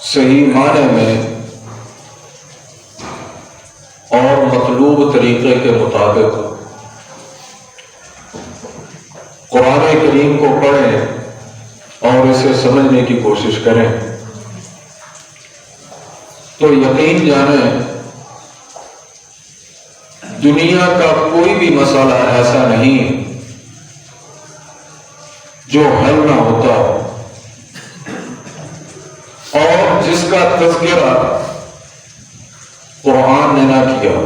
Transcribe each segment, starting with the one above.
صحیح معنی میں اور مطلوب طریقے کے مطابق قرآن کریم کو پڑھیں اور اسے سمجھنے کی کوشش کریں تو یقین جانیں دنیا کا کوئی بھی مسئلہ ایسا نہیں جو حل نہ ہوتا اور جس کا تذکرہ قرآن نے نہ کیا۔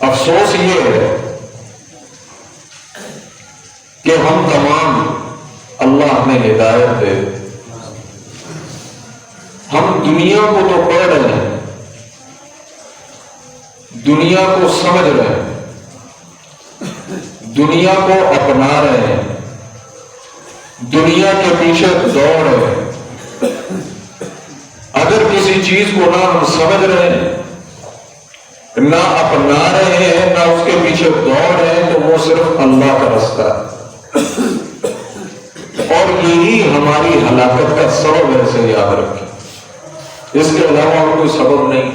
افسوس یہ ہے کہ ہم تمام اللہ ہمیں ہدایت دے، ہم دنیا کو تو پڑھ رہے ہیں، دنیا کو سمجھ رہے ہیں، دنیا کو اپنا رہے ہیں، دنیا کے پیچھے دوڑ رہے ہیں۔ اگر کسی چیز کو نہ ہم سمجھ رہے ہیں، نہ اپنا رہے ہیں، نہ اس کے پیچھے دوڑ رہے ہیں تو وہ صرف اللہ کا رستہ ہے اور یہی ہماری ہلاکت کا سبب ہے، اسے یاد رکھیں، اس کے علاوہ اور کوئی سبب نہیں۔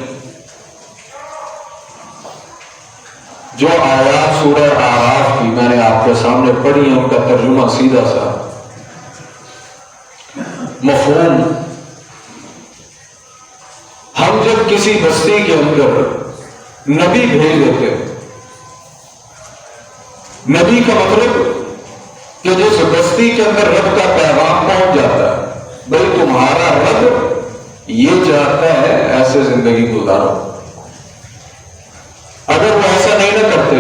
جو آیات سورہ اعراف کی میں نے آپ کے سامنے پڑھی ہیں ان کا ترجمہ سیدھا سا مفہوم، ہم جب کسی بستی کے اندر نبی بھیج دیتے، نبی کا مطلب کہ جس بستی کے اندر رب کا پیغام پہنچ جاتا ہے، بھئی تمہارا رب یہ چاہتا ہے ایسے زندگی گزارو۔ اگر وہ ایسا نہیں نہ کرتے،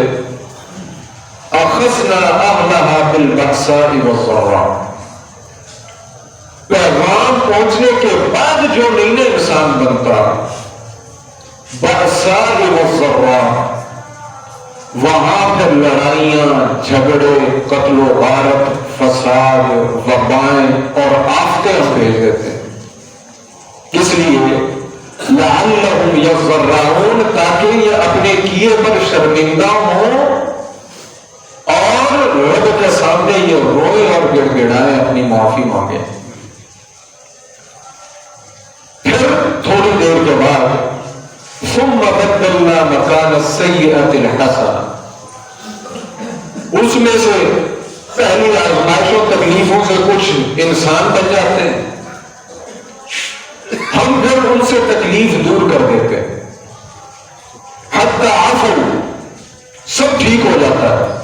اخذنا اهلها بالبأساء والضراء، پیغام پہنچنے کے بعد جو نہیں نہ انسان بنتا، بأساء والضراء، وہاں پھر لڑائیاں، جھگڑے، قتل و غارت، فساد، وبائیں اور آفتیں ہم بھیج دیتے ہیں۔ کس لیے؟ لعلہم یضرعون، تاکہ یہ اپنے کیے پر شرمندہ ہوں اور رب کے سامنے یہ روئے اور گڑ گڑائیں، اپنی معافی مانگیں۔ پھر تھوڑی دیر کے بعد ثم بدلنا مکان السیئۃ الحسنہ، اس میں سے پہلی آزمائشوں تکلیفوں سے کچھ انسان بن جاتے ہیں، ہم پھر ان سے تکلیف دور کر دیتے ہیں، حتی عفو، سب ٹھیک ہو جاتا ہے۔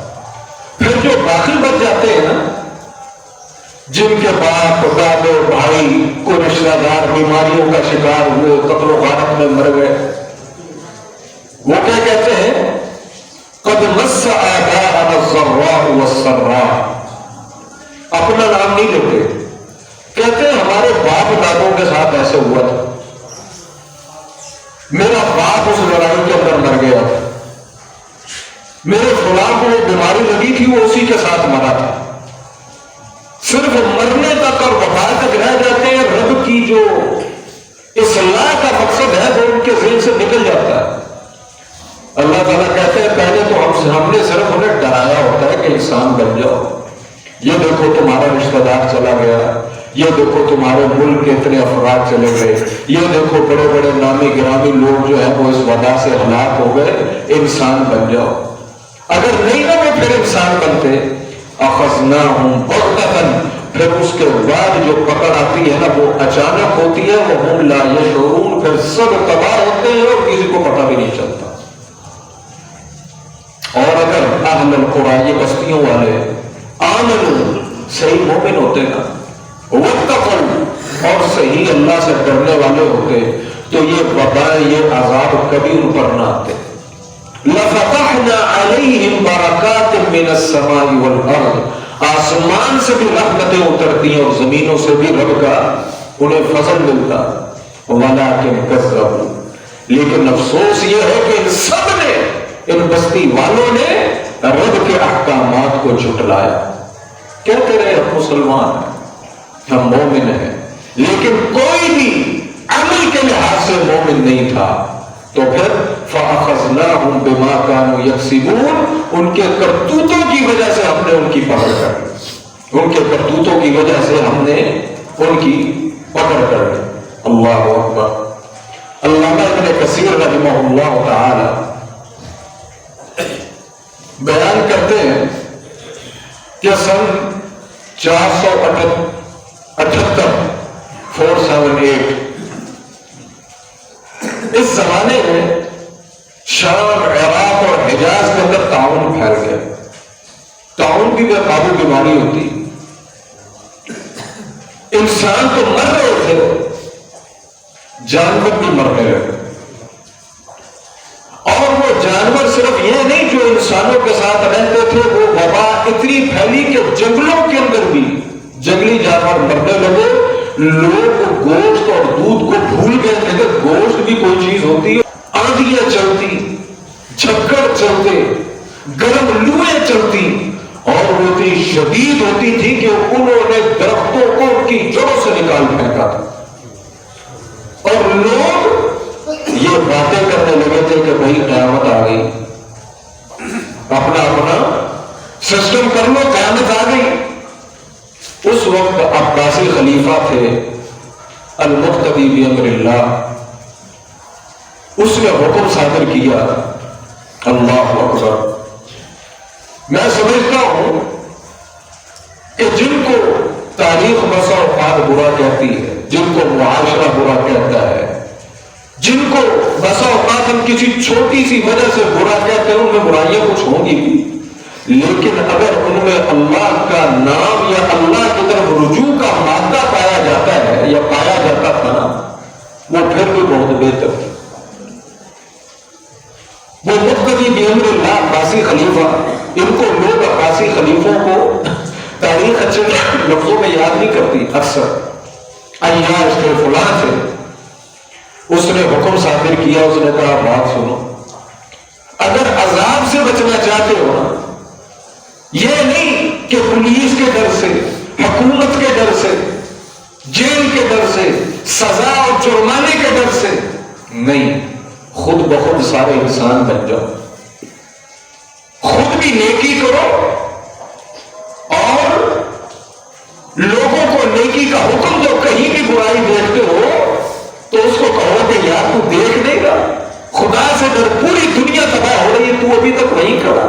پھر جو باقی بچ جاتے ہیں نا، جن کے باپ، دادے، بھائی، کوئی رشتہ دار بیماریوں کا شکار ہوئے، قتل و غارت میں مر گئے، وہ کیا کہتے ہیں؟ قد مس آباءنا الضراء والسراء، اپنا نام نہیں لیتے، کہتے ہیں ہمارے باپ دادوں کے ساتھ ایسے ہوا تھا، میرا باپ اس لڑائی کے اندر مر گیا تھا، میرے فلاں کو وہ بیماری لگی تھی، وہ اسی کے ساتھ مرا تھا۔ صرف مرنے تک اور وفات تک رہ جاتے ہیں، رب کی جو اصلاح کا مقصد ہے وہ ان کے ذہن سے نکل جاتا ہے۔ اللہ تعالیٰ کہتے ہیں پہلے تو ہم نے صرف انہیں ڈرایا ہوتا ہے کہ انسان بن جاؤ، یہ دیکھو تمہارا رشتہ دار چلا گیا، یہ دیکھو تمہارے ملک کے اتنے افراد چلے گئے، یہ دیکھو بڑے بڑے نامی گرامی لوگ جو ہیں وہ اس وبا سے ہلاک ہو گئے، انسان بن جاؤ۔ اگر نہیں نہ وہ پھر انسان بنتے، اخذناہم بغتۃ، پھر اس کے بعد جو پکڑ آتی ہے نا وہ اچانک ہوتی ہے، وہم لا یشعرون، پھر سب تباہ ہوتے ہیں اور کسی کو پتہ بھی نہیں چلتا۔ اور اگر اہل القریٰ، یہ بستیوں والے، آمنوا، صحیح مومن ہوتے نا، واتقوا، اور صحیح اللہ سے ڈرنے والے ہوتے، تو یہ وبائیں، یہ عذاب کبھی ان پر نہ آتے۔ لفتحنا علیہم برکات من السماء والارض، آسمان سے بھی رحمتیں اترتی ہیں اور زمینوں سے بھی رب کا انہیں فضل ملتا، ولکن کذبوا، لیکن افسوس یہ ہے کہ ان سب نے، ان بستی والوں نے رب کے احکامات کو جھٹلایا۔ کہتے رہے ہم مسلمان ہیں، ہم مومن ہیں، لیکن کوئی بھی عمل کے لحاظ سے مومن نہیں تھا، تو پھر فَأَخَذْنَاهُمْ بِمَا كَانُوا يَكْسِبُونَ، ان کے کرتوتوں کی وجہ سے ہم نے ان کی پکڑ کر لی، ان کے کرتوتوں کی وجہ سے ہم نے ان کی پکڑ کر لی۔ اللہ اکبر۔ علامہ ابن کثیر رحمہ اللہ تعالی بیان کرتے ہیں کہ سن 478 478 اس زمانے میں شام، عراق اور حجاز کے اندر طاعون پھیل گیا۔ طاعون بھی بے قابو بیماری ہوتی، انسان تو مر رہے تھے، جانور بھی مرنے لگے، اور وہ جانور صرف یہ نہیں جو انسانوں کے ساتھ رہتے تھے، وہ وبا اتنی پھیلی کہ جنگلوں کے اندر بھی جنگلی جانور مرنے لگے۔ لوگ گوشت اور دودھ کو بھول گئے تھے کہ گوشت بھی کوئی چیز ہوتی ہے۔ آندھیاں چلتی، جھکڑ چلتے، گرم لویں چلتی، اور وہ اتنی شدید ہوتی تھی کہ انہوں نے درختوں کو ان کی جڑوں سے نکال پھینکا تھا، اور لوگ یہ باتیں کرنے لگے تھے کہ بھائی قیامت آ گئی، اپنا اپنا سسٹم کر لو، قیامت آ گئی۔ اس وقت عباسی خلیفہ تھے المقتدی بامر اللہ، اس نے حکم صادر کیا۔ اللہ اکبر۔ میں سمجھتا ہوں کہ جن کو تاریخ بسا اوقات برا کہتی ہے، جن کو معاشرہ برا کہتا ہے، جن کو بسا اوقات ہم کسی چھوٹی سی وجہ سے برا کہتے ہیں، ان میں برائیاں کچھ ہوں گی بھی، لیکن اگر ان میں اللہ کا نام یا اللہ کی طرف رجوع کا مادہ پایا جاتا ہے یا پایا جاتا تھا، وہ پھر بھی بہت بہتر ہے۔ وہ مقتدی بامر اللہ عباسی خلیفہ، ان کو لوگ عباسی خلیفوں کو تاریخ اچھے لفظوں میں یاد نہیں کرتی، اکثر ایاز تھے، فلاں تھے۔ اس نے حکم صادر کیا، اس نے کہا بات سنو، اگر عذاب سے بچنا چاہتے ہو نا، یہ نہیں کہ پولیس کے ڈر سے، حکومت کے ڈر سے، جیل کے ڈر سے، سزا اور جرمانے کے ڈر سے نہیں، خود بخود سارے انسان بن جاؤ، خود بھی نیکی کرو اور لوگوں کو نیکی کا حکم دو۔ کہیں بھی برائی دیکھتے ہو تو اس کو کہو کہ یار تو دیکھ دے گا، خدا سے ڈر، پوری دنیا تباہ ہو رہی ہے، تو ابھی تک وہیں کھڑا۔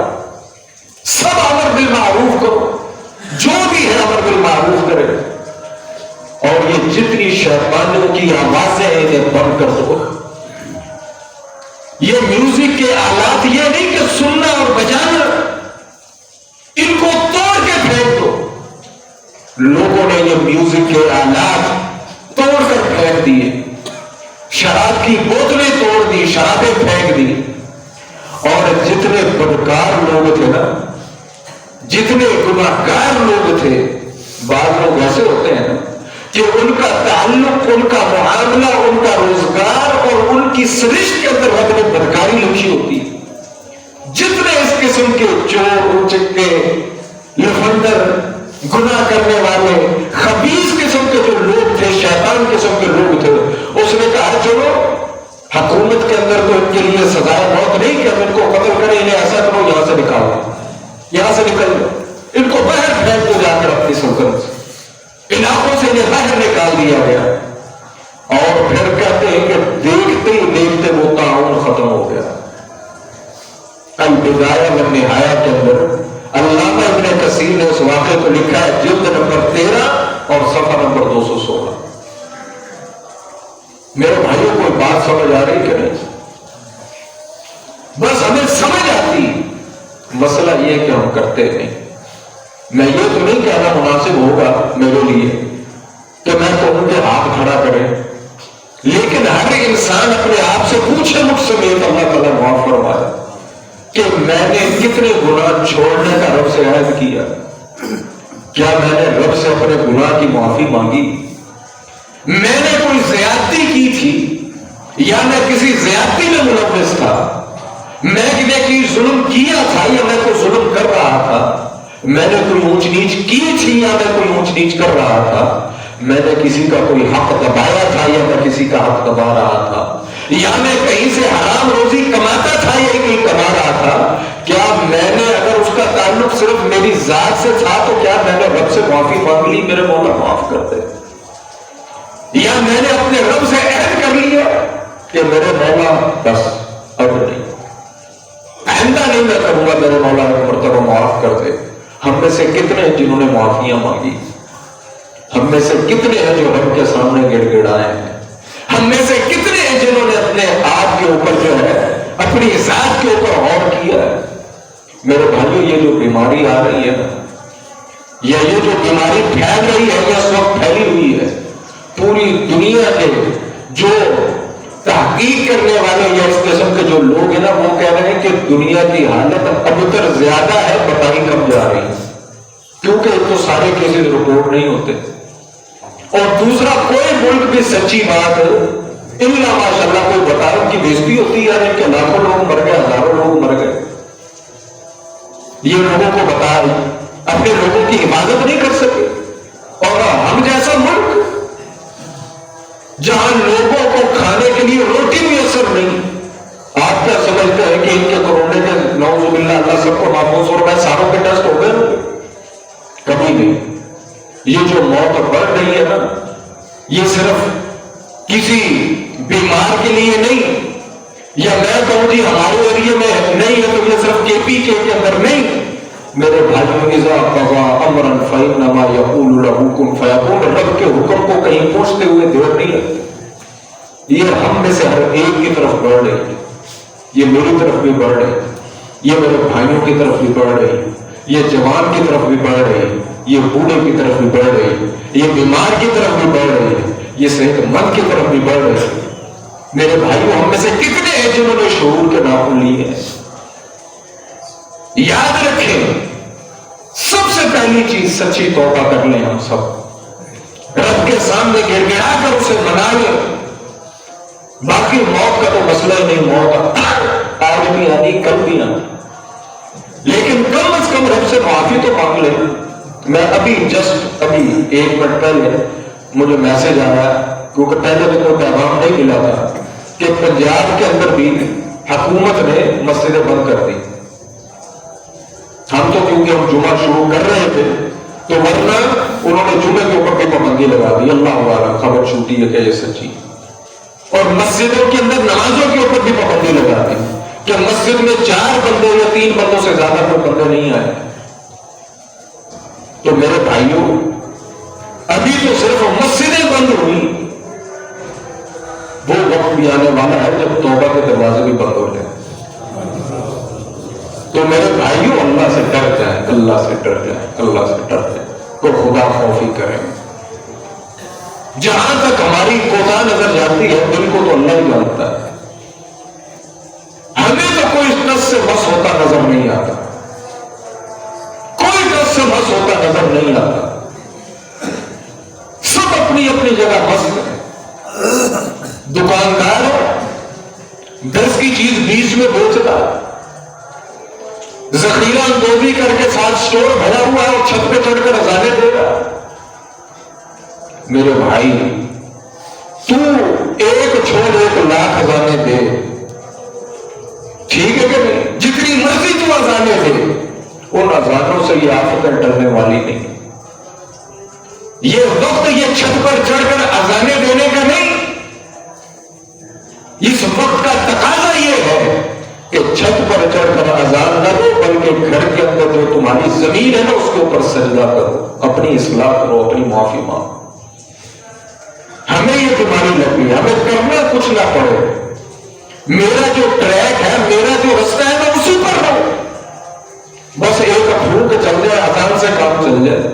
سب امر بالمعروف کرو، جو بھی ہے امر بالمعروف کرے، اور یہ جتنی شیطانوں کی آوازیں ہیں انہیں بند کر دو۔ یہ میوزک کے آلات یہ نہیں کہ سننا اور بجانا، ان کو توڑ کے پھینک دو۔ لوگوں نے یہ میوزک کے آلات توڑ کر پھینک دیے، شراب کی بوتلیں توڑ دی، شرابیں پھینک دی، اور جتنے بدکار لوگ تھے نا، جتنے گناہگار لوگ تھے، بعض لوگ ایسے ہوتے ہیں کہ ان کا تعلق، ان کا معاملہ، ان کا روزگار اور ان کی سرشت کے اندر وقت بدکاری لکھی ہوتی ہے۔ جتنے اس قسم کے چور، چکے، لفندر، گناہ کرنے والے، خبیث قسم کے جو لوگ تھے، شیطان قسم کے لوگ تھے، اس نے کہا چلو حکومت کے اندر تو ان کے لیے سزائے موت نہیں کہ ہم ان کو قتل کریں، انہیں ایسا کرو یہاں سے نکالو، یہاں سے نکل دو، ان کو باہر پھینک دو جا کر اپنی سلطنت سے، علاقوں سے انہیں باہر نکال دیا گیا۔ اور پھر کہتے ہیں کہ دیکھتے ہی دیکھتے وہ تعاون ختم ہو گیا۔ البدایہ والنہایہ کے اندر علامہ ابن کثیر نے اس واقعے کو لکھا ہے، جلد نمبر 13 اور صفحہ نمبر 216۔ میرے بھائیوں کوئی بات سمجھ آ رہی کہ نہیں؟ بس ہمیں سمجھ آتی، مسئلہ یہ کہ ہم کرتے نہیں۔ میں یہ تو نہیں کہنا مناسب ہوگا میرے لیے کہ میں کہوں کہ ہاتھ کھڑا کرے، لیکن ہر انسان اپنے آپ سے پوچھے، مجھ سے میرے اللہ تعالیٰ معاف فرمائے کہ میں نے کتنے گناہ چھوڑنے کا رب سے عہد کیا؟ کیا میں نے رب سے اپنے گناہ کی معافی مانگی؟ میں نے کوئی زیادتی کی تھی یا میں کسی زیادتی میں ملوث تھا؟ میں نے کوئی ظلم کیا تھا یا میں کوئی ظلم کر رہا تھا؟ میں نے کوئی اونچ نیچ کی تھی یا میں کوئی اونچ نیچ کر رہا تھا؟ میں نے کسی کا کوئی حق دبایا تھا یا میں کسی کا حق دبا رہا تھا؟ یا میں کہیں سے حرام روزی کماتا تھا یا کہیں کما رہا تھا؟ کیا میں نے اگر اس کا تعلق صرف میری ذات سے تھا تو کیا میں نے رب سے معافی مانگ لی؟ میرے مولا معاف کر دے، اپنے رب سے عہد کر لیا کہ میرے مولا بس اب نہیں، آئندہ نہیں میں کروں گا، میرے مولا ایک مرتبہ معاف کر دے۔ ہم میں سے کتنے ہیں جنہوں نے معافیاں مانگی؟ ہم میں سے کتنے ہیں جو رب کے سامنے گڑ گڑائے ہیں؟ ہم میں سے کتنے ہیں جنہوں نے اپنے آپ کے اوپر جو ہے اپنی ذات کے اوپر غور کیا ہے؟ میرے بھائیوں، یہ جو بیماری آ رہی ہے نا، یا یہ جو بیماری پھیل رہی ہے، اس وقت پھیلی ہوئی ہے پوری دنیا کے جو تحقیق کرنے والے یا اس قسم کے جو لوگ ہیں نا، وہ کہہ رہے ہیں کہ دنیا کی حالت ابتر زیادہ ہے، بتائی کم جا رہی ہے، کیونکہ ایک تو سارے کیسز رپورٹ نہیں ہوتے، اور دوسرا کوئی ملک بھی سچی بات الا ماشاءاللہ کوئی بتا ان کی بےزتی ہوتی ہے، یعنی کہ لاکھوں لوگ مر گئے، ہزاروں لوگ مر گئے، یہ لوگوں کو بتا اپنے لوگوں کی حفاظت نہیں کر سکے۔ اور ہم جیسا ملک جہاں لوگوں کو کھانے کے لیے روٹی بھی اثر نہیں، آپ کیا سمجھتے ہیں کہ ان کے کورونا کے نعوذ باللہ اللہ سب کو محفوظ اور میں ساروں کے ٹیسٹ ہو گئے؟ کبھی نہیں۔ یہ جو موت بڑھ رہی ہے نا، یہ صرف کسی بیمار کے لیے نہیں، یا میں کہوں جی ہمارے ایریے میں نہیں ہے تو یہ صرف کے پی کے اندر نہیں، میرے بھائیوں، اذا قضا امرا فانما یقول له کن فیکون، رب کے حکم کو کہیں پہنچتے ہوئے دیر نہیں لگتی۔ یہ ہم میں سے ہر ایک کی طرف بڑھ رہی ہے، یہ میری طرف بھی بڑھ رہی ہے، یہ میرے بھائیوں کی طرف بھی بڑھ رہی ہے، یہ جوان کی طرف بھی بڑھ رہی ہے، یہ بوڑھے کی طرف بھی بڑھ رہی ہے، یہ بیمار کی طرف بھی بڑھ رہی ہے، یہ صحت مند کی طرف بھی بڑھ رہی ہے۔ میرے بھائیوں، ہم میں سے کتنے ہیں جنہوں نے شعور کے ناخن لیے ہیں؟ یاد رکھیں، سب سے پہلی چیز سچی توبہ کر لیں، ہم سب رب کے سامنے گڑ گڑا کر اسے منا لیں۔ باقی موت کا تو مسئلہ ہی نہیں، موت آج بھی آنی، کل بھی آنی، لیکن کم از کم رب سے معافی تو مانگ لیں۔ میں ابھی ایک منٹ پہلے مجھے میسج آیا، کیونکہ پہلے تو کوئی پیغام نہیں ملا تھا، کہ پنجاب کے اندر بھی حکومت نے مسجدیں بند کر دی۔ ہم تو کیونکہ ہم جمعہ شروع کر رہے تھے تو ورنہ انہوں نے جمعے کے اوپر بھی پابندی لگا دی۔ اللہ والا خبر چھوٹی ہے کہ یہ سچی، اور مسجدوں کے اندر نمازوں کے اوپر بھی پابندی لگا دی کہ مسجد میں 4 بندے یا 3 بندوں سے زیادہ کوئی بندے نہیں آئے۔ تو میرے بھائیوں، ابھی تو صرف مسجدیں بند ہوئی، وہ وقت بھی آنے والا ہے جب توبہ کے دروازے بھی بند ہو جائیں۔ تو میرے بھائیوں، اللہ سے ڈر جائیں، اللہ سے ڈر جائیں، اللہ سے ڈر جائیں، تو خدا خوفی کریں۔ جہاں تک ہماری کوتا نظر جاتی ہے، دل کو تو اللہ ہی جانتا ہے، ہمیں تو کوئی نس سے مس ہوتا نظر نہیں آتا، کوئی نس سے مس ہوتا نظر نہیں آتا، سب اپنی اپنی جگہ مست ہے۔ دکاندار 10 کی چیز 20 میں بیچتا ہے، ذخیرہ اندوزی کر کے ساتھ سٹور بھرا ہوا ہے اور چھت پہ چڑھ کر اذانے دے گا۔ میرے بھائی، تو ایک چھوڑ 1 لاکھ اذانے دے، ٹھیک ہے کہ نہیں؟ جتنی مرضی تو اذانے دے، ان اذانوں سے یہ آفتیں ٹلنے والی نہیں۔ یہ وقت یہ چھت پر چڑھ کر اذانے دینے کا نہیں، اس وقت کا تقاضا یہ ہے کہ چھت پر چڑھ کر اذان نہ دو، بلکہ گھر کے اندر جو تمہاری زمین ہے نا، اس کے اوپر سجدہ کرو، اپنی اصلاح کرو، اپنی معافی مانگو۔ ہمیں یہ بیماری لگ گئی، ہمیں کرنا کچھ نہ پڑے، میرا جو ٹریک ہے، میرا جو رستہ ہے، میں اسی پر رہوں، بس ایک افرو کے چل جائے، اذان سے کام چل جائے،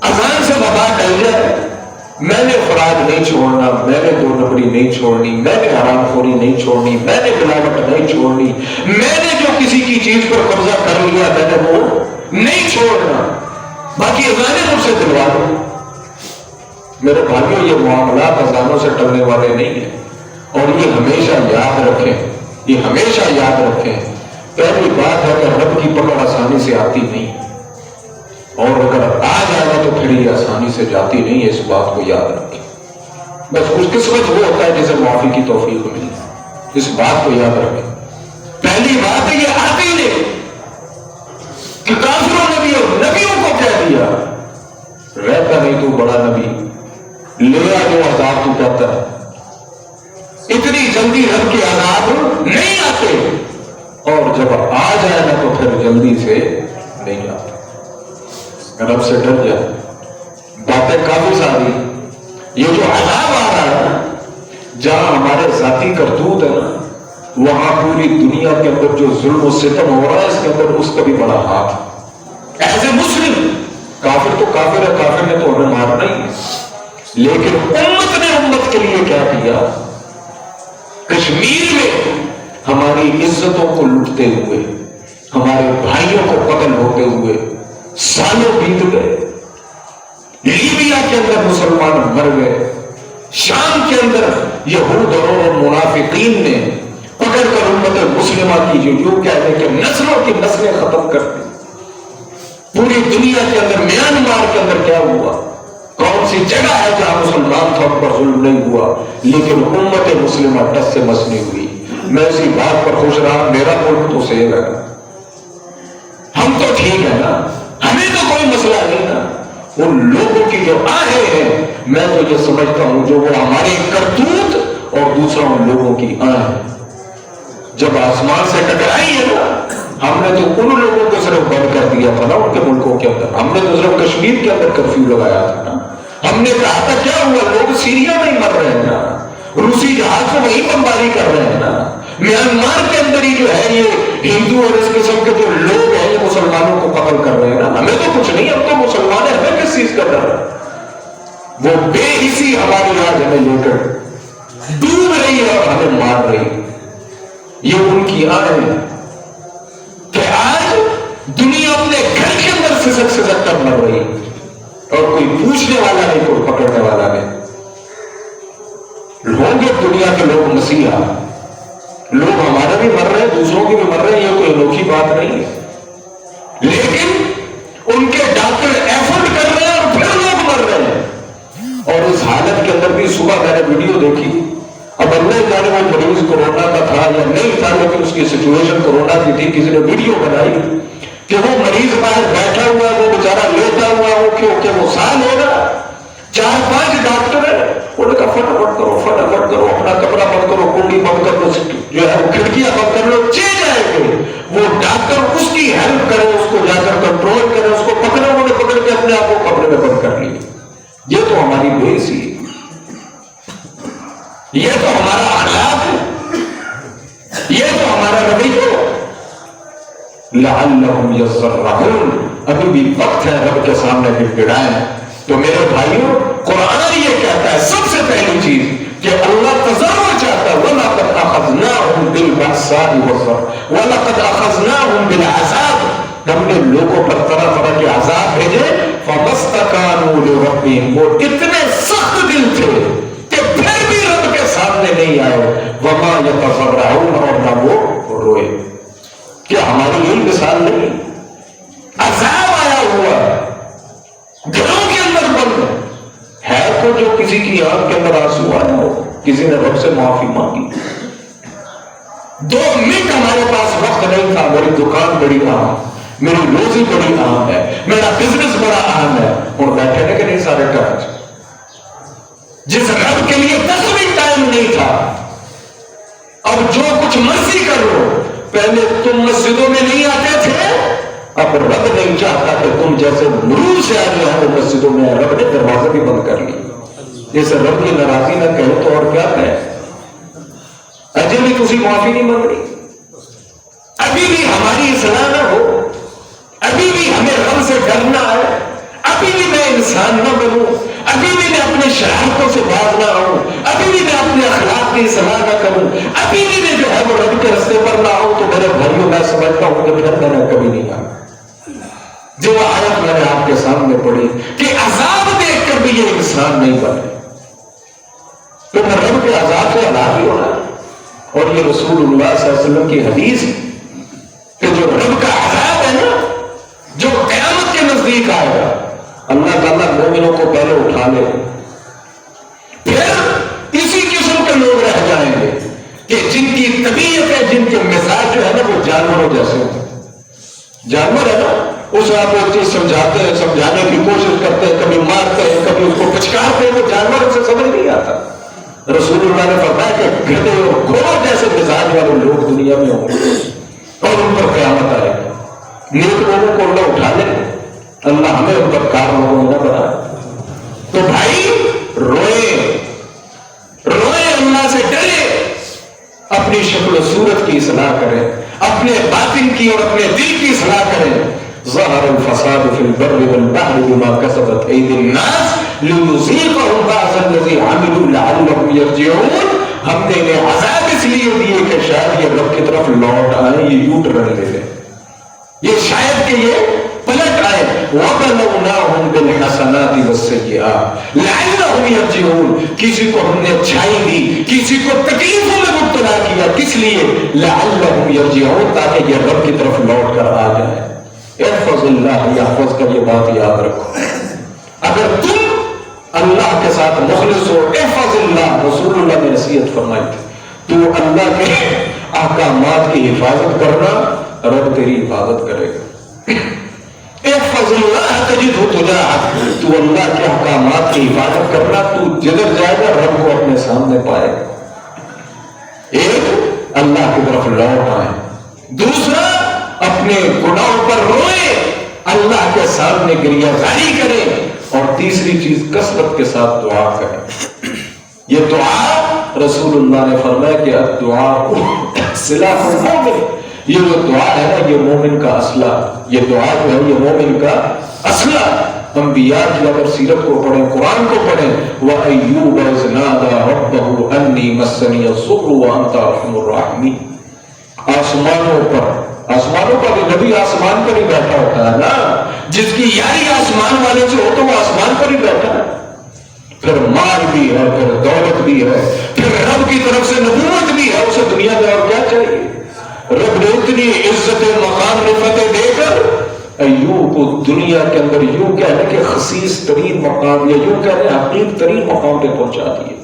اذان سے وبا ٹل جائے۔ میں نے افراد نہیں چھوڑنا، میں نے 2 نمبری نہیں چھوڑنی، میں نے حرام خوری نہیں چھوڑنی، میں نے ملاوٹ نہیں چھوڑنی، میں نے جو کسی کی چیز پر قبضہ کر لیا میں نے وہ نہیں چھوڑنا، باقی اذانیں مجھ سے دلوا دو۔ میرے بھائیوں، یہ معاملات اذانوں سے ٹلنے والے نہیں ہیں، اور یہ ہمیشہ یاد رکھیں، یہ ہمیشہ یاد رکھیں، پہلی بات ہے کہ رب کی پکڑ آسانی سے آتی نہیں، اور اگر آ جائے گا تو پھر یہ آسانی سے جاتی نہیں ہے، اس بات کو یاد رکھیں۔ بس خوش قسمت وہ ہوتا ہے جسے معافی کی توفیق ملی، اس بات کو یاد رکھیں۔ پہلی بات ہے یہ آتی نہیں، کہ کافروں نے بھی نبیوں کو کہہ دیا، رہتا نہیں تو بڑا نبی، لے آ جو عذاب تو کہتا ہے، اتنی جلدی رب کے عذاب نہیں آتے، اور جب آ جائے نا تو پھر جلدی سے نہیں آتا۔ رب سے ڈر جائے۔ باتیں کافی ساری، یہ جو عذاب آ رہا ہے جہاں ہمارے ذاتی کرتوت ہے نا، وہاں پوری دنیا کے اندر جو ظلم و ستم ہو رہا ہے اس کے اندر اس کا بھی بڑا ہاتھ۔ ایز اے مسلم، کافر تو کافر ہے، کافر نے تو ہمیں مارنا ہی ہے، لیکن امت نے امت کے لیے کیا کیا؟ کشمیر میں ہماری عزتوں کو لوٹتے ہوئے، ہمارے بھائیوں کو قتل ہوتے ہوئے سالوں بیت گئے۔ لیبیا کے اندر مسلمان مر گئے، شام کے اندر یہود اور منافقین نے پکڑ کر امت مسلمہ کی جو یوں کہتے کہ نسلوں کی نسلیں ختم کر دی۔ پوری دنیا کے اندر میانمار کے اندر کیا ہوا؟ کون سی جگہ ہے جہاں مسلمان تھا ان پر ظلم نہیں ہوا، لیکن امت مسلمہ ٹس سے مس نہیں ہوئی۔ میں اسی بات پر خوش رہا، میرا ملک تو سیو ہے، ہم تو ٹھیک ہے نا، ہمیں تو کوئی مسئلہ نہیں نا۔ ان لوگوں کی جو آہیں ہیں، میں تو یہ سمجھتا ہوں جو وہ ہمارے کرتوت اور دوسرا ان لوگوں کی آہیں جب آسمان سے ٹکرائی ہے نا، ہم نے تو ان لوگوں کو صرف بند کر دیا تھا نا ان کے ملکوں کے اندر، ہم نے تو صرف کشمیر کے اندر کرفیو لگایا تھا نا۔ ہم نے کہا تھا کیا ہوا، لوگ سیریا میں ہی مر رہے ہیں نا، روسی جہاز کو وہی بمباری کر رہے ہیں نا، میانمار کے اندر ہی جو ہے یہ ہندو اور اس قسم کے جو لوگ ہیں یہ مسلمانوں کو قتل کر رہے ہیں نا۔ ہمیں تو کچھ نہیں، ہم تو مسلمان ہیں، ہمیں کس چیز کا ڈر ہے؟ وہ بے حسی ہماری آج ہمیں لے کر ڈوب رہی ہے اور ہمیں مار رہی ہے۔ یہ ان کی آہیں کہ آج دنیا اپنے گھر کے اندر سسک کر مر رہی اور کوئی پوچھنے والا نہیں، کوئی پکڑنے والا نہیں۔ ہوں گے دنیا کے لوگ مسیحا، لوگ ہمارے بھی مر رہے ہیں، دوسروں کے بھی مر رہے ہیں، یہ کوئی انوکھی بات نہیں ہے، لیکن ان کے ڈاکٹر ایفرٹ کر رہے ہیں اور پھر لوگ مر رہے ہیں۔ اور اس حالت کے اندر بھی صبح میں نے ویڈیو دیکھی، اب اللہ جانے وہ مریض کورونا کا تھا یا نہیں تھا، لیکن اس کی سچویشن کورونا کی تھی، کسی نے ویڈیو بنائی کہ وہ مریض باہر بیٹھا ہوا ہے، وہ بیچارہ لیٹا ہوا ہے، کہ وہ سال ہوگا، 4-5 ڈاکٹر ہیں، انہوں نے کہا فٹافٹ کرو، اپنا کپڑا بند کرو، کنڈی بند کر لو، جو ہے وہ کھڑکیاں بند کر لو، چینج آئے گے۔ وہ ڈاکٹر اس کی ہیلپ کرے، اس کو جا کر کنٹرول کرے، اس کو پکڑے، انہوں نے پکڑ کے اپنے آپ کو کپڑے میں بند کر لیا۔ یہ تو ہماری بے حسی ہے، یہ تو ہمارا اخلاق ہے، یہ تو ہمارا رویہ۔ لعلہم یضرعون، ابھی بھی وقت ہے رب کے سامنے گڑگڑائیں۔ تو میرے بھائیوں، قرآن یہ کہتا ہے سب سے پہلی چیز کہ اللہ تضرع چاہتا ہے، وَلَقَدْ أَخَذْنَاهُمْ بِالْبَأْسَاءِ وَالضَّرَّاءِ وَلَقَدْ أَخَذْنَاهُمْ بِالْعَذَابِ، ہم نے لوگوں پر طرح طرح کے عذاب بھیجے، فَمَسْتَكَانُوا لِرَبِّهِمْ، وہ اتنے سخت دل تھے کہ پھر بھی رب کے سامنے نہیں آئے، وَمَا يَتَضَرَّعُونَ، اور نہ وہ روئے۔ کیا ہماری یہی مثال نہیں؟ عذاب آیا ہوا ہے، گھروں کے اندر بند ہے، تو جو کسی کی آنکھ کے اندر آنسو آیا ہو، کسی نے رب سے معافی مانگی، 2 منٹ ہمارے پاس وقت نہیں تھا، میری دکان بڑی اہم، میری روزی بڑی اہم ہے، میرا بزنس بڑا اہم ہے، اور بیٹھے نے کہ نہیں سارے ٹائم، جس رب کے لیے 10 منٹ ٹائم نہیں تھا، اب جو کچھ مرضی کر لو۔ پہلے تم مسجدوں میں نہیں آتے تھے، اب رب نہیں چاہتا کہ تم جیسے مرور سے آ رہے ہو مسجدوں میں، رب نے دروازے بھی بند کر لیے۔ جیسے رب کی ناراضی نہ کہے تو اور کیا کہے؟ اجے بھی تسی معافی نہیں مانگ رہی، ابھی بھی ہماری اصلاح نہ ہو، ابھی بھی ہمیں رب سے ڈرنا ہے، ابھی بھی میں انسان نہ بنوں، ابھی بھی میں اپنے شرارتوں سے باز نہ آؤں، ابھی بھی میں اپنے اخلاق کی اصلاح نہ کروں، ابھی بھی میں جو ہے وہ رب کے رستے پر نہ آؤں، تو میرے بھائیوں میں سمجھتا ہوں کہ پھر میں نے کبھی نہیں آیا۔ جو آیت میں نے آپ کے سامنے پڑھی کہ عذاب دیکھ کر بھی یہ انسان نہیں بنے، تو میں رب کے عذاب سے ہلاک ہی ہونا۔ اور یہ رسول اللہ صلی اللہ علیہ وسلم کی حدیث کہ جو رب کا عذاب ہے نا، جو قیامت کے نزدیک آئے گا، اللہ تعالیٰ مومنوں کو پہلے اٹھا لے، پھر اسی قسم کے لوگ رہ جائیں گے کہ جن کی طبیعت ہے، جن کے مزاج جو ہے نا وہ جانوروں جیسے ہیں۔ جانور ہے نا، اسے آپ ایک چیز سمجھاتے ہیں، سمجھانے کی کوشش کرتے ہیں، کبھی مارتے ہیں، کبھی اس کو پچکارتے ہیں، وہ جانور اسے سمجھ نہیں آتا۔ رسول اللہ نے فرمایا کہ گدھے اور گھوڑوں جیسے مزاج والے لوگ دنیا میں ہوں گے اور ان پر قیامت آئے گا. نیک لوگوں کو اللہ اٹھا لے, اللہ ہمیں ان پر کار لوگوں نہ بنائے. تو بھائی روئیں روئیں, اللہ سے ڈرے, اپنی شکل و صورت کی اصلاح کریں, اپنے باطن کی اور اپنے دل کی اصلاح کریں. ظہر الفساد فی البر والبحر بما کسبت ایدی الناس لیذیقہم بعض الذی عملوا لعلہم یرجعون. ہم نے انہیں عذاب اس لیے دیے کہ شاید یہ رب کی طرف لوٹ آئیں, یہ یو ٹرن لے لیں, یہ شاید کہ یہ پلٹ آئے. وَبَلَوْنَاهُمْ بِالْحَسَنَاتِ وَالسَّيِّئَاتِ لَعَلَّهُمْ يَرْجِعُونَ. کسی کو ہم نے اچھائی دی, کسی کو تکلیفوں میں مبتلا کیا, کس لیے؟ لَعَلَّهُمْ يَرْجِعُونَ, تاکہ یہ رب کی طرف لوٹ کر آ جائے. احفظ اللہ یحفظ کا, یہ بات یاد رکھو. اگر تم اللہ کے ساتھ مخلص ہو, احفظ اللہ, رسول اللہ نے نصیحت فرمائی تھی, تو اللہ کے احکامات کی حفاظت کرنا, رب تیری حفاظت کرے گا. احفظ اللہ تجدہ تجاہک, تو اللہ کے احکامات کی حفاظت کرنا, تو جدھر جائے گا رب کو اپنے سامنے پائے گا. ایک اللہ کی طرف لوٹ آئے, دوسرا اپنے گناہوں پر روئے, اللہ کے سامنے گریہ زاری کریں, اور تیسری چیز کثرت کے ساتھ دعا کریں. یہ دعا رسول اللہ نے فرمایا کہ دعا سلاح المومن, یہ جو دعا ہے نا یہ مومن کا اسلحہ, یہ دعا جو ہے یہ مومن کا اسلحہ. انبیاء کی اگر سیرت کو پڑھیں, قرآن کو پڑھیں, وَأَيُّوبَ إِذْ نَادَىٰ رَبَّهُ أَنِّي مَسَّنِيَ الضُّرُّ وَأَنتَ أَرْحَمُ الرَّاحِمِينَ. آسمانوں پر بھی نبی آسمان پر ہی بیٹھا ہوتا ہے نا, جس کی یاری آسمان والے سے ہو تو وہ آسمان پر ہی بیٹھا ہے. پھر مال بھی ہے, پھر دولت بھی ہے, پھر رب کی طرف سے نبوت بھی ہے, اسے دنیا میں اور کیا چاہیے؟ رب نے اتنی عزت مقام رفتیں دے کر ایوب کو دنیا کے اندر یوں کہنے کہ خصیص ترین مقام, یا یوں کہنے حقیق ترین مقام پہ پہنچا دیے.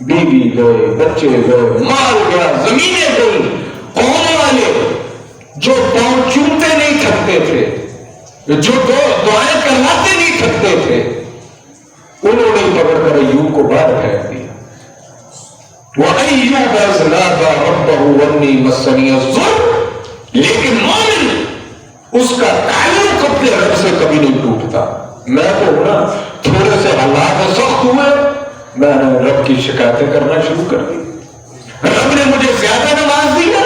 بیوی گئے, بچے گئے, مال گیا, زمینیں گئی. قوم والے جو پاؤں چومتے نہیں تھکتے تھے, جو دعائیں کرواتے نہیں تھکتے تھے, انہوں نے پکڑ کر ایوب کو باہر پھینک دیا. وَأَيُّوبَ إِذْ نَادَىٰ رَبَّهُ أَنِّي مَسَّنِيَ الضُّرُّ. لیکن مومن اس کا تعلق اپنے رب سے کبھی نہیں ٹوٹتا. میں تو نا تھوڑے سے حالات سخت ہوئے, میں نے رب کی شکایتیں کرنا شروع کر دی. رب نے مجھے زیادہ نماز دیا,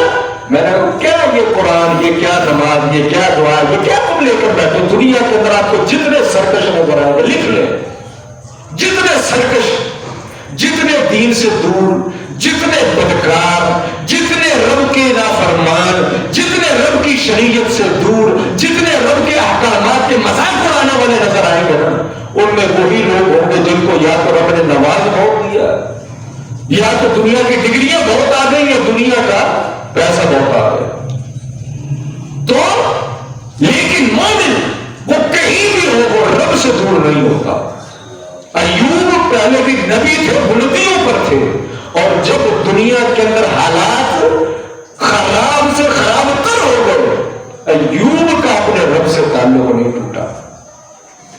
میں نے کہا کیا یہ قرآن, یہ کیا نماز, یہ کیا دعا, یہ کیا تم لے کر بیٹھے. دنیا کے اندر آپ کو جتنے سرکش نظر آئیں گے لکھ لیں, جتنے سرکش, جتنے دین سے دور, جتنے بدکار, جتنے رب کے نافرمان, جتنے رب کی شریعت سے دور, جتنے رب کے احکامات کے مذاق اڑانے والے نظر آئیں گے نا, ان میں وہی لوگ ہوں گے جن کو یا تو رب نے نماز بہت دیا, یا تو دنیا کی ڈگریاں بہت آ گئی, یا دنیا کا پیسہ بہت آ گیا. تو لیکن مومن وہ کہیں بھی ہو وہ رب سے دور نہیں ہوتا. ایوب پہلے بھی نبی تھے, بلندیوں پر تھے, اور جب دنیا کے اندر حالات خراب سے خراب تر ہو گئے, ایوب کا اپنے رب سے تعلق نہیں ٹوٹا.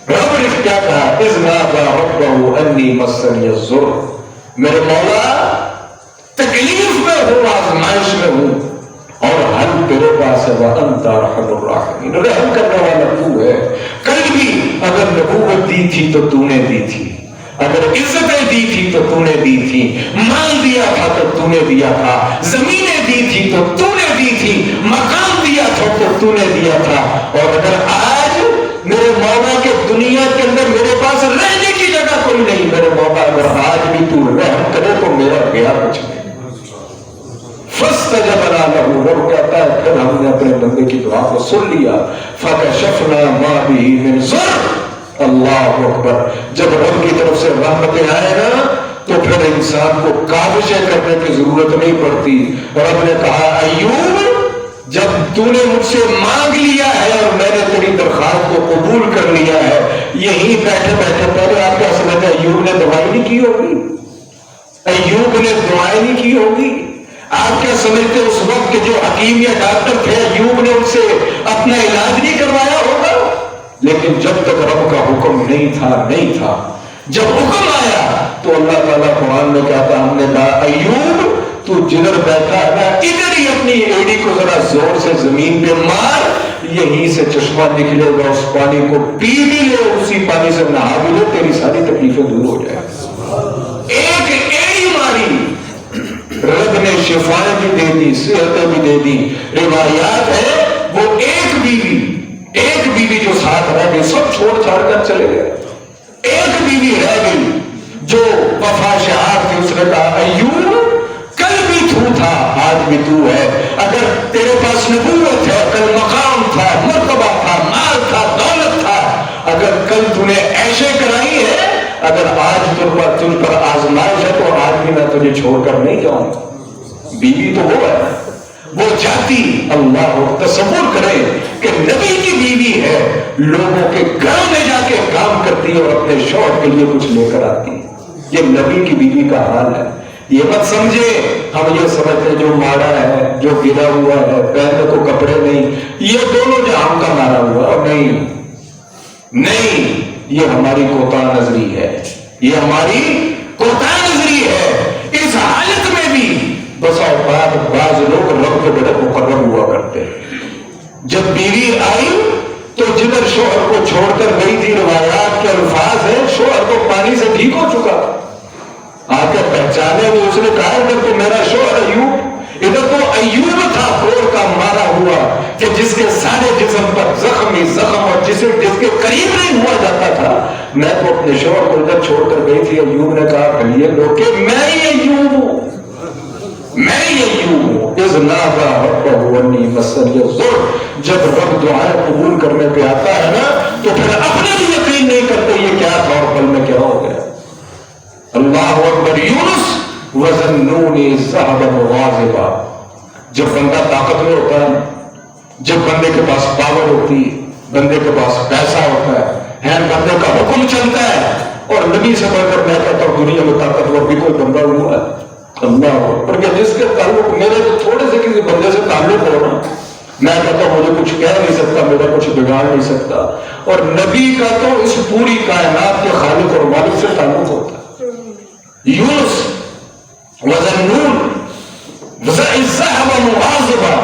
رب نے کیا کہا؟ اذ نادى ربه انی مسنی الضر, میرے مولا تکلیف میں ہوں, آزمائش میں ہوں, اور حل تیرے پاس ہے, وانت ارحم الراحمین, رحم کرنے والا تو ہے. کل بھی اگر نبوت دی تھی تو تو نے دی تھی, اگر عزتیں دی تھی تو تو نے دی تھی, مال دیا تھا تو تو نے دیا تھا, زمینیں دی تھی تو تو نے دی تھی, مقام دیا تھا تو تو نے دیا تھا. اور اگر آج میرے مولا کے دنیا کے اندر میرے پاس رہنے کی جگہ کوئی نہیں, میرے مولا اگر آج بھی تو رحم کرے تو میرا گیا کچھ نہیں. فاستجبنا له, رب کہتا ہے پھر ہم نے اپنے بندے کی دعا کو سن لیا. فکشفنا ما به من ضر. اللہ اکبر. جب رب کی طرف سے رحمتیں آئے نا تو پھر انسان کو کاوشیں کرنے کی ضرورت نہیں پڑتی. رب نے کہا ایوب جب تو نے مجھ سے مانگ لیا ہے اور میں نے تیری درخواست کو قبول کر لیا ہے, یہیں بیٹھے بیٹھے, پہلے آپ کیا سمجھتے ہیں ایوب نے دعائیں نہیں کی ہوگی, ایوب نے دعائیں نہیں کی ہوگی. آپ کیا سمجھتے اس وقت کے جو حکیم یا ڈاکٹر تھے ایوب نے ان سے اپنا علاج نہیں کروایا ہوگا؟ لیکن جب تک رب کا حکم نہیں تھا, جب حکم آیا تو تو اللہ تعالیٰ قرآن میں کہتا ہم نے کہا ایوب تو جدھر بیٹھا ہے نا ادھر ہی اپنی ایڑی کو ذرا زور سے زمین پہ مار, یہیں سے چشمہ نکلے گا, اس پانی کو پی بھی لے, اسی پانی سے نہا بھی لے, تیری ساری تکلیفیں دور ہو جائیں. ایک ایڑی ماری, رب نے شفائیں بھی دے دی, صحتیں بھی دے دی. روایات ہے وہ ایک بیوی جو ساتھ رہ گئی, سب چھوڑ چھاڑ کر چلے گئے, ایک بیوی رہ گئی جو وفا شعار تھی. اس نے کہا ایوب کل بھی تو تھا, آج بھی تو ہے. اگر تیرے پاس نبوت ہے, کل مقام تھا, مرتبہ تھا, مال تھا, دولت تھا, اگر کل تو نے ایشے کرائی ہے, اگر آج تجھ پر آزمائش ہے تو آج بھی میں تجھے چھوڑ کر نہیں جاؤں. بیوی تو وہ ہے, وہ جاتی. اللہ تصور کرے کہ نبی کی بیوی ہے, لوگوں کے گھر میں جا کے کام کرتی ہے اور اپنے شوہر کے لیے کچھ لے کر آتی ہے. یہ نبی کی بیوی کا حال ہے. یہ مت سمجھے ہم یہ سمجھتے جو مارا ہے, جو گرا ہوا ہے, پہنے کو کپڑے نہیں, یہ دونوں جہاں کا مارا ہوا. نہیں, یہ ہماری کوتاہ نظری ہے, یہ ہماری کوتاہ نظری ہے. اس حالت میں بھی بس اوقات بعض لوگ رب کے بڑے مقرر ہوا کرتے ہیں. جب بیوی آئی تو جدھر شوہر کو چھوڑ کر گئی تھی, روایات کے الفاظ ہیں شوہر کو پانی سے ٹھیک ہو چکا, آ کر پہچانے میں اس نے کہا ادھر تو میرا شوہر ایوب, ادھر تو ایوب تھا پھوڑ کا مارا ہوا کہ جس کے سارے جسم پر زخم اور جس کے قریب نہیں ہوا جاتا تھا. میں تو اپنے شوہر کو ادھر چھوڑ کر گئی تھی. ایوب نے کہا بھائی لوگ کہ میں ہی ایوب ہوں, میں ہی ایوب ہوں. اذ نادى ربه انی مسنی الضر, جب رب دعائیں قبول کرنے پہ آتا ہے نا تو پھر اپنے بھی یقین نہیں کرتے یہ کیا تھا اور پل میں کیا ہو گیا. اللہ اکبر. یونس وَظَنُّونِ ذَهَبَ مُغَاضِبًا. جب بندہ طاقت میں ہوتا ہے, جب بندے کے پاس پاور ہوتی ہے, بندے کے پاس پیسہ ہوتا ہے, بندے کا حکم چلتا ہے, اور نبی سے بڑھ کر میں کہتا ہوں دنیا میں طاقتور بھی کوئی بندہ ہوا ہے. اللہ پر کہ جس کے تعلق میرے تو تھوڑے سے کسی بندے سے تعلق ہو نا, میں کہتا ہوں مجھے کچھ کہہ نہیں سکتا, میرا کچھ بگاڑ نہیں سکتا. اور نبی کا تو اس پوری کائنات کے خالق اور مالک سے تعلق ہوتا ہے. یونس وَظَنُّونِ ذَهَبَ مُغَاضِبًا,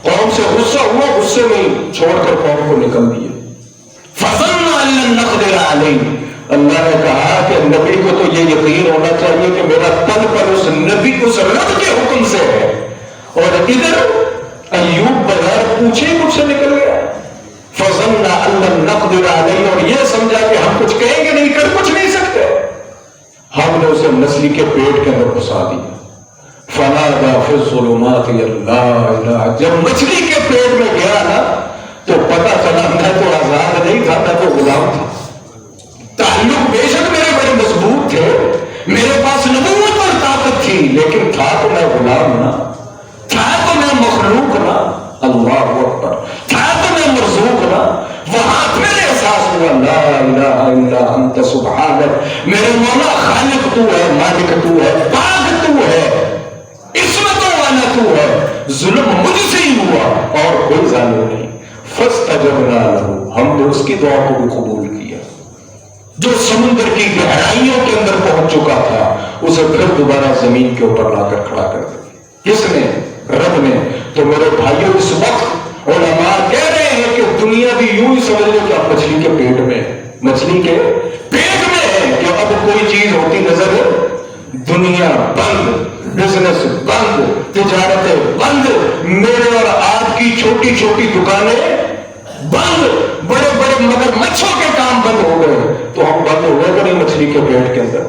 قوم سے غصہ ہوا, غصے میں چھوڑ کر قوم کو نکل دیے. فَظَنَّ أَن لَّن نَّقْدِرَ عَلَيْهِ, اللہ نے کہا کہ نبی کو تو یہ یقین ہونا چاہیے کہ میرا پل پر اس نبی اس رب کے حکم سے ہے. اور ادھر ایوب بغیر پوچھے مجھ سے نکل گیا. فَظَنَّ أَن لَّن نَّقْدِرَ عَلَيْهِ, اور یہ سمجھا کہ ہم کچھ کہیں گے نہیں, کر کچھ نہیں سکتے. ہم نے اسے مچھلی کے پیٹ کے اندر پھنسا دیا. فَنَادَىٰ فِي الظُّلُمَاتِ لَا إِلَٰهَ, جب مچھلی کے پیٹ میں گیا نا تو پتا چلا میں تو آزاد نہیں تھا, میں تو غلام تھا. تعلق بے شک میرے بڑے مضبوط تھے, میرے پاس نبوت اور طاقت تھی, لیکن تھا تو میں غلام نہ, تھا تو میں مخلوق نہ. اللہ اکبر. تھا تو میں مرزوق نہ. وہاں پھر احساس ہوا لا الہ الا انت سبحانک, میرے مولا خالق تو ہے, مالک تو ہے, پاک تو ہے, عصمت والا تو ہے. ظلم مجھ سے ہی ہوا اور کوئی ظالم نہیں. فاستجبنا له, ہم نے اس کی دعا کو بھی قبول کیا. جو سمندر کی گہرائیوں کے اندر پہنچ چکا تھا اسے پھر دوبارہ زمین کے اوپر لا کر کھڑا کر دیا. کس نے؟ رب نے. تو میرے بھائیوں اس وقت علماء کہہ رہے ہیں کہ دنیا بھی یوں ہی سمجھ لو کہ اب مچھلی کے پیٹ میں, مچھلی کے پیٹ میں ہے, کہ اب کوئی چیز ہوتی نظر ہے. دنیا بند, بزنس بند, تجارتیں بند, میرے اور آپ کی چھوٹی چھوٹی دکانیں بند, بڑے بڑے مگر مچھوں کے کام بند ہو گئے. تو ہم بند ہو گئے کہ نہیں مچھلی کے پیٹ کے اندر.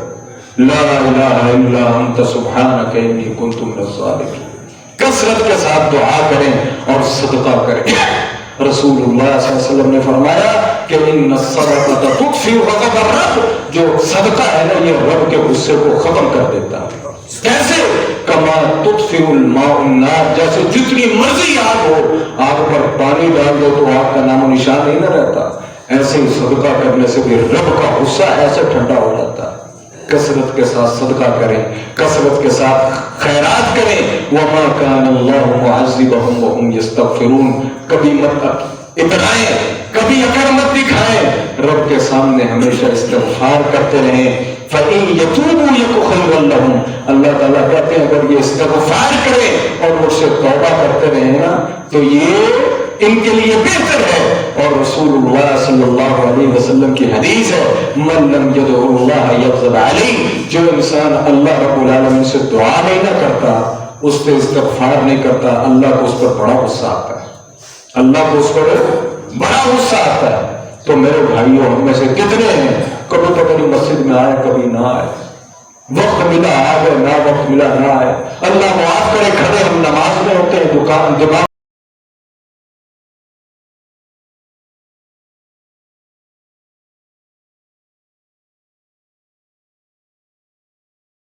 لا الہ الا انت سبحانک انی کنت من الظالمین. کثرت کے ساتھ دعا کریں اور صدقہ کریں. رسول اللہ صلی اللہ علیہ وسلم نے فرمایا کہ ان الصدقۃ تطفئ غضب الرب, جو صدقہ ہے نا یہ رب کے غصے کو ختم کر دیتا ہے. کیسے؟ کما تطفئ الماء النار, جیسے جتنی مرضی آگ ہو, آگ پر پانی ڈال دو تو آگ کا نام و نشان نہیں نہ رہتا, ایسے ہی صدقہ کرنے سے بھی رب کا غصہ ایسے ٹھنڈا ہو جاتا ہے. کثرت کے ساتھ صدقہ کریں, کثرت کے ساتھ خیرات کریں. وما كان الله معذبهم وهم يستغفرون, کبھی مت اترائیں, کبھی اکڑ مت دکھائیں, رب کے سامنے ہمیشہ استغفار کرتے رہیں. فَإِن يَتُوبُوا لهم, اللہ تعالیٰ کہتے ہیں اگر یہ استغفار کریں اور مجھ سے توبہ کرتے رہیں نا تو یہ ان کے لیے بہتر ہے. اور رسول اللہ صلی اللہ علیہ وسلم کی حدیث ہے, من لم يدع اللہ یغضب علیہ, جو انسان اللہ رب العالمین سے دعا نہیں نہ کرتا, اس سے استغفار نہیں کرتا, اللہ کو اس پر بڑا غصہ آتا ہے, اللہ کو اس پر بڑا غصہ آتا ہے. تو میرے بھائیوں, ہم میں سے کتنے ہیں کبھی تو کبھی مسجد میں آئے کبھی نہ آئے, وقت ملا آ گئے, نہ وقت ملا نہ آئے, اللہ معاف کرے, کھڑے ہم نماز میں ہوتے ہیں, دماغ